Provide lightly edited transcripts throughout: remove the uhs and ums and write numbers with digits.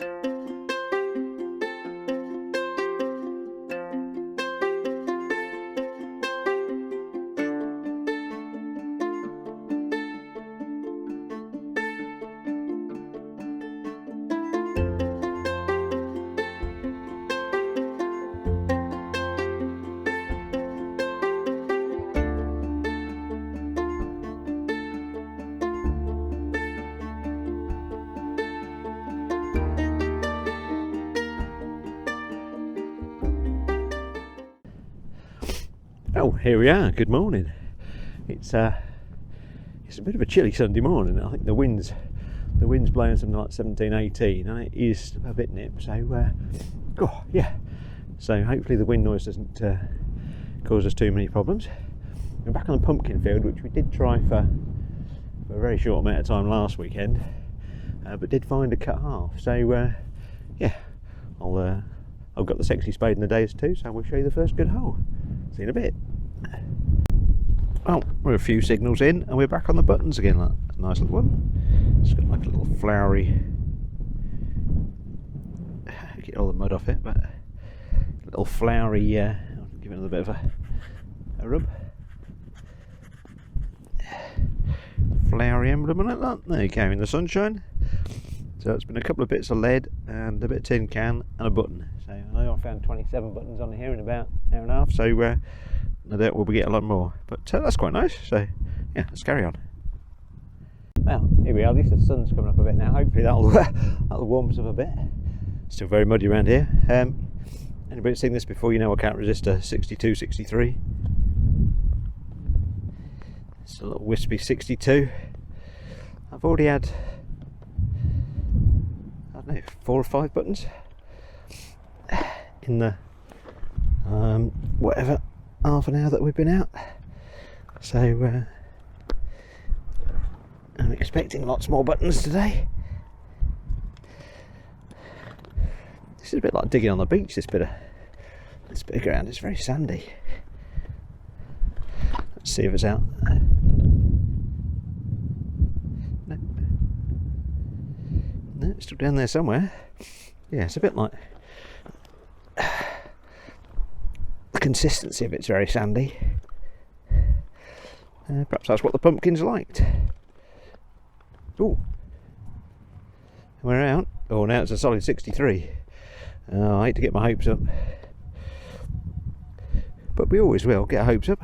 Oh, here we are. Good morning. It's a bit of a chilly Sunday morning. I think the wind's blowing something like 17, 18, and it is a bit nip. So, yeah. So hopefully the wind noise doesn't cause us too many problems. We're back on the pumpkin field, which we did try for a very short amount of time last weekend, but did find a cut half. So, yeah, I've got the sexy spade in the days too, so we'll show you the first good hole. See you in a bit. Well, we're a few signals in and we're back on the buttons again. Like a nice little one. It's got like a little flowery, get all the mud off it, but a little flowery, I'll give it another bit of a rub. Flowery emblem on it, look. There you go, in the sunshine. So it's been a couple of bits of lead and a bit of tin can and a button. So I know I found 27 buttons on here in about an hour and a half, so no doubt we'll be getting a lot more. But that's quite nice, so yeah, let's carry on. Well, here we are, at least the sun's coming up a bit now. Hopefully that'll warm us up a bit. Still very muddy around here. Anybody seen this before, you know I can't resist a 62, 63. It's a little wispy 62. I've already had, I don't know, 4 or 5 buttons in the whatever half an hour that we've been out. So I'm expecting lots more buttons today. This is a bit like digging on the beach, this bit of ground. It's very sandy. Let's see if it's out. No, it's still down there somewhere. Yeah, it's a bit like the consistency of it's very sandy. Perhaps that's what the pumpkins liked. Oh, we're out. Oh, now it's a solid 63. I hate to get my hopes up, but we always will get our hopes up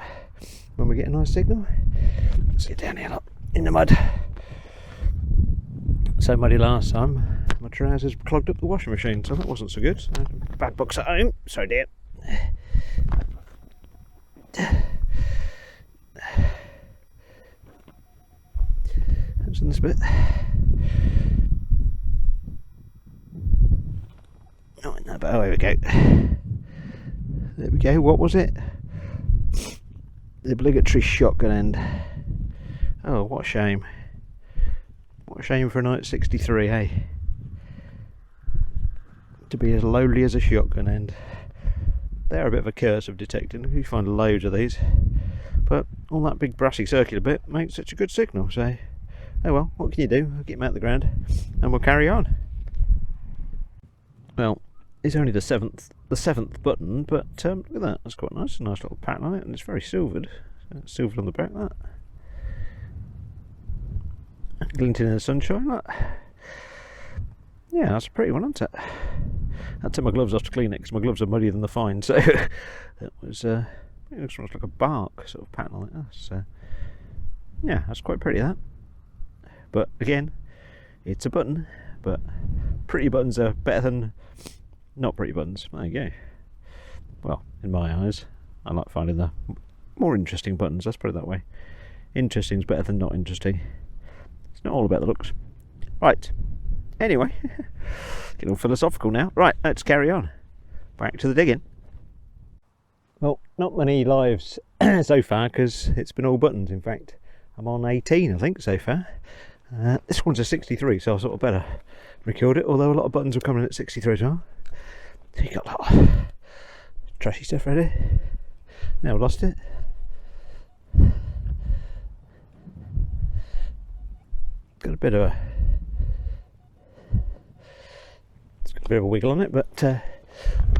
when we get a nice signal. Let's get down here, look, in the mud. So muddy last time, my trousers clogged up the washing machine, so that wasn't so good. Bad books at home, so dear. That's in this bit. Oh, no, but oh, here we go. There we go. What was it? The obligatory shotgun end. Oh, what a shame. What a shame for a night 63, hey? To be as lowly as a shotgun end. They're a bit of a curse of detecting. You find loads of these. But all that big brassy circular bit makes such a good signal, so oh well, what can you do? I'll get them out of the ground and we'll carry on. Well, it's only the seventh button, but look at that, that's quite nice. A nice little pattern on it, and it's very silvered. It's silvered on the back, that. Glinting in the sunshine, look. Yeah, that's a pretty one, isn't it? I took my gloves off to clean it because my gloves are muddier than the fine, so that was, it looks almost like a bark sort of pattern on it. So, yeah, that's quite pretty, that. But again, it's a button, but pretty buttons are better than not pretty buttons. There you go. Well, in my eyes, I like finding the more interesting buttons, let's put it that way. Interesting is better than not interesting. It's not all about the looks. Right, anyway, getting all philosophical now. Right, let's carry on. Back to the digging. Well, not many lives so far because it's been all buttons. In fact, I'm on 18, I think, so far. This one's a 63, so I sort of better record it, although a lot of buttons are coming in at 63 as well. So you got a lot of trashy stuff ready. Now I've lost it. Got a bit of a bit of a wiggle on it, but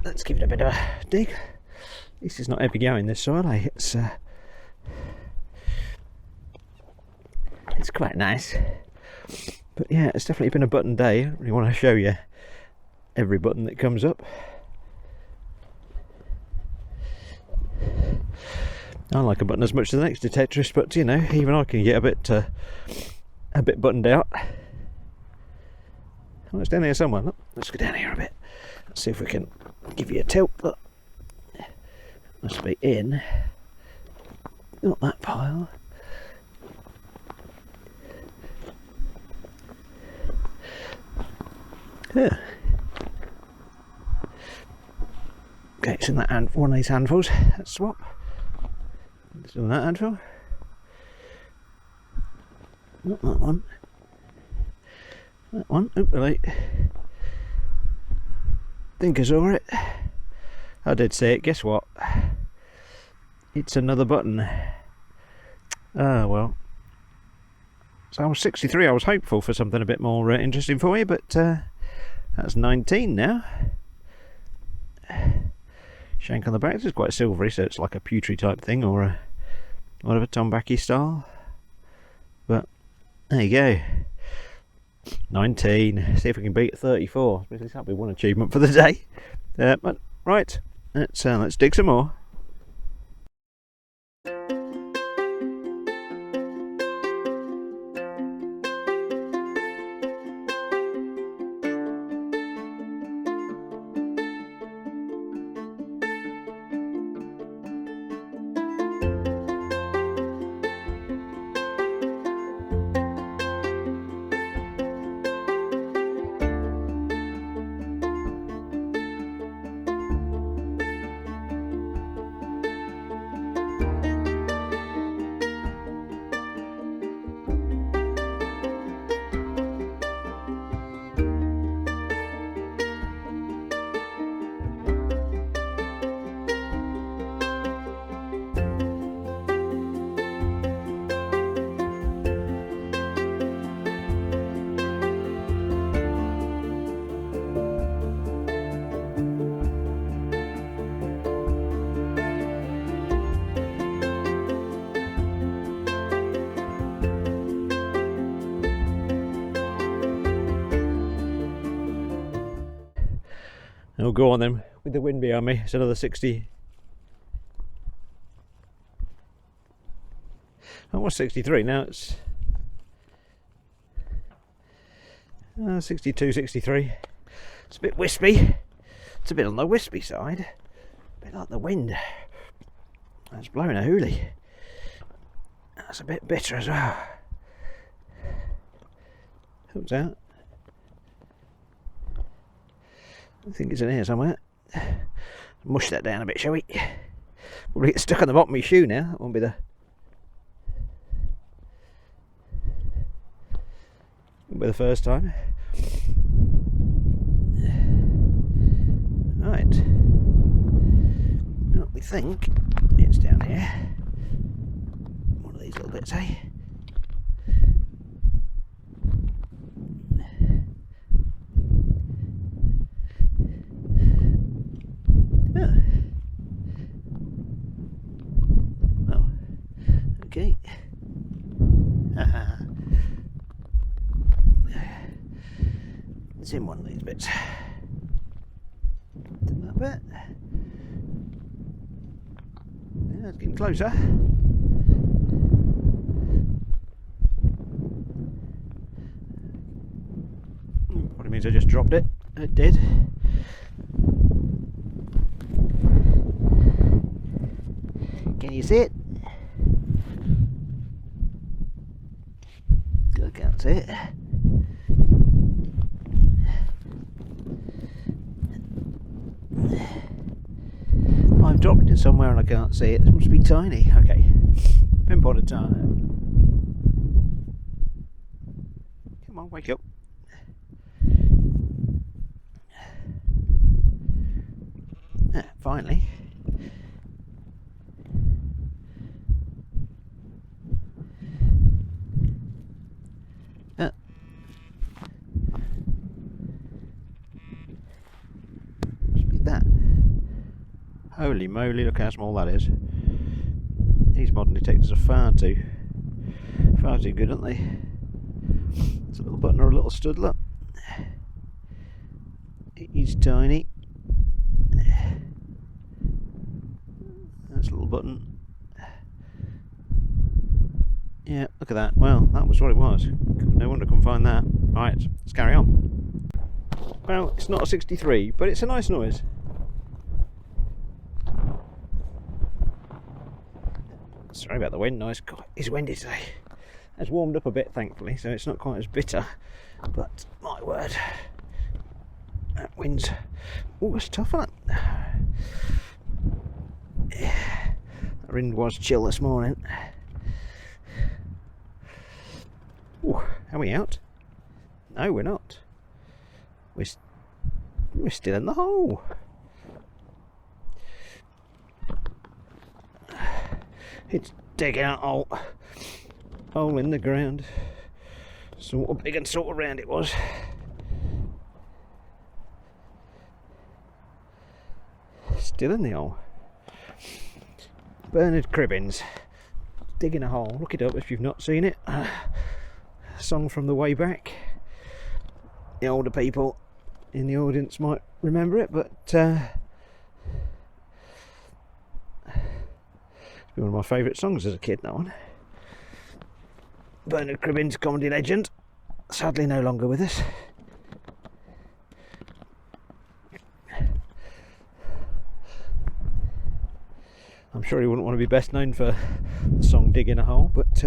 let's give it a bit of a dig. At least it's not heavy going, this soil, eh? It's quite nice. But yeah, it's definitely been a button day. I don't really want to show you every button that comes up. I like a button as much as the next detectorist, but you know, even I can get a bit buttoned out. Oh, it's down here somewhere. Look, let's go down here a bit. Let's see if we can give you a tilt. Look, must be in. Not that pile. Yeah. Okay, it's in that one of these handfuls. Let's swap. It's in that handful. Not that one. That one. Hopefully. Think I saw it. I did see it. Guess what? It's another button. Ah, well. So I was 63. I was hopeful for something a bit more interesting for you, but that's 19 now. Shank on the back. This is quite silvery, so it's like a pewtery type thing, or a whatever, Tombacky style. But there you go. 19. See if we can beat 34. That'll be one achievement for the day. But right, let's dig some more. Oh, go on then, with the wind behind me. It's another 60. I was 63, now it's 62, 63. It's a bit wispy. It's a bit on the wispy side. A bit like the wind. That's blowing a hoolie. That's a bit bitter as well. Comes out. I think it's in here somewhere. Mush that down a bit, shall we? Probably get stuck on the bottom of my shoe now. That won't be the first time. Right. Well, we think it's down here. One of these little bits, eh? Okay. It's in one of these bits. Did that bit. Yeah, it's getting closer. Probably means I just dropped it. It did. Can you see it? I can't see it. I've dropped it somewhere and I can't see it. It must be tiny. Okay. Pinpoint at time. Come on, wake up. Finally. Holy moly, look how small that is. These modern detectors are far too good, aren't they? It's a little button or a little stud, look. He's tiny. That's a little button. Yeah, look at that. Well, that was what it was. No wonder I couldn't find that. Right, let's carry on. Well, it's not a 63, but it's a nice noise. Sorry about the wind noise. God, it's windy today. It's warmed up a bit, thankfully, so it's not quite as bitter. But my word, that wind's it's tough, isn't it? Yeah, the wind was chill this morning. Ooh, are we out? No, we're not. We're still in the hole. It's digging a hole in the ground. Sort of big and sort of round it was. Still in the hole. Bernard Cribbins, digging a hole. Look it up if you've not seen it. A song from the way back. The older people in the audience might remember it, but it's been one of my favourite songs as a kid, that one. Bernard Cribbins, comedy legend, sadly no longer with us. I'm sure he wouldn't want to be best known for the song Digging a Hole, but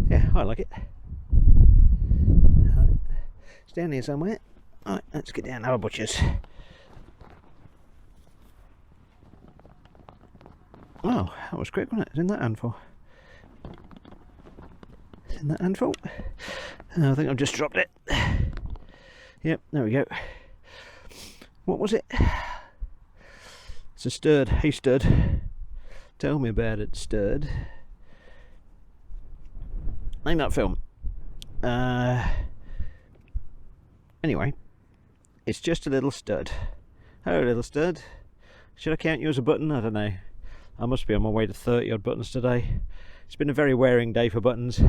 yeah, I like it. It's down here somewhere. Right, let's get down to our butchers. Oh, that was quick, wasn't it? It's in that handful. It's in that handful. I think I've just dropped it. Yep, there we go. What was it? It's a sturd. Hey, sturd. Tell me about it, sturd. Name that film. Anyway, it's just a little stud. Hello, little stud. Should I count you as a button? I don't know. I must be on my way to 30 odd buttons today. It's been a very wearing day for buttons.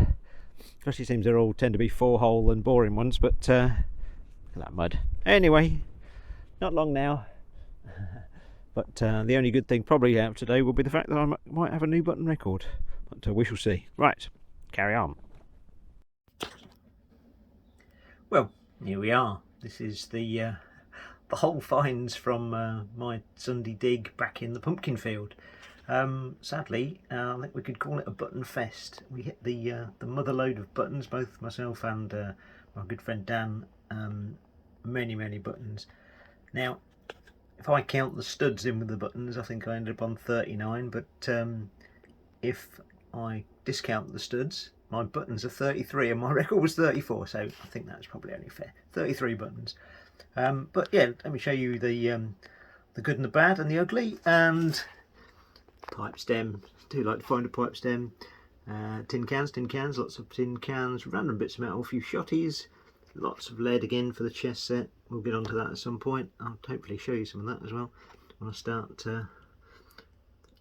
Especially seems they all tend to be 4-hole and boring ones, but look at that mud. Anyway, not long now. But the only good thing probably out today will be the fact that I might have a new button record. But we shall see. Right, carry on. Well, here we are. This is the whole finds from my Sunday dig back in the pumpkin field. Sadly, I think we could call it a button fest. We hit the mother load of buttons, both myself and my good friend Dan. Many buttons. Now, if I count the studs in with the buttons, I think I ended up on 39, but if I discount the studs, my buttons are 33 and my record was 34, so I think that's probably only fair. 33 buttons. But yeah, let me show you the good and the bad and the ugly. And pipe stem, do like to find a pipe stem. Tin cans, lots of tin cans, random bits of metal, a few shotties, lots of lead again for the chest set. We'll get onto that at some point. I'll hopefully show you some of that as well when I start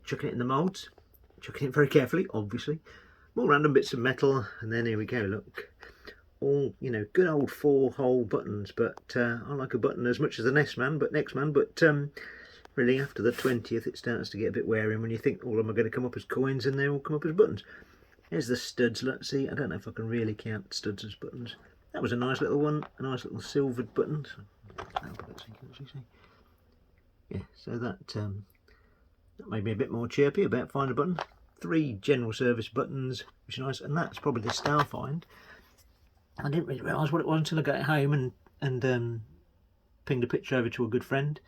chucking it in the moulds. Chucking it very carefully, obviously. More random bits of metal, and then here we go, look. All, you know, good old 4-hole buttons, but I like a button as much as the next man, but really after the 20th it starts to get a bit wearing when you think all of them are going to come up as coins and they all come up as buttons. Here's the studs. Let's see, I don't know if I can really count studs as buttons. That was a nice little one, a nice little silvered button. Yeah, so that made me a bit more chirpy about finding a button. 3 general service buttons, which is nice, and that's probably the star find. I didn't really realise what it was until I got home and pinged a picture over to a good friend,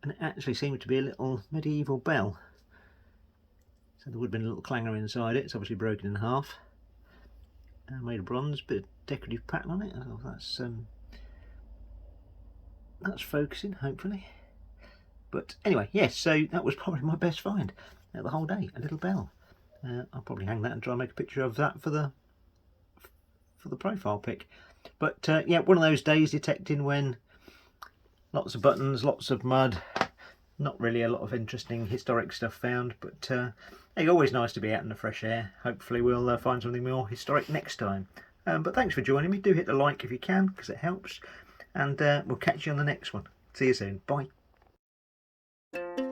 and it actually seemed to be a little medieval bell. So there would have been a little clanger inside it. It's obviously broken in half. Made of bronze, bit of decorative pattern on it. Oh, that's focusing, hopefully. But anyway, yes, so that was probably my best find the whole day, a little bell. I'll probably hang that and try and make a picture of that for the profile pic. But yeah, one of those days detecting when lots of buttons, lots of mud, not really a lot of interesting historic stuff found, but hey, always nice to be out in the fresh air. Hopefully we'll find something more historic next time. But thanks for joining me. Do hit the like if you can, because it helps. And we'll catch you on the next one. See you soon. Bye.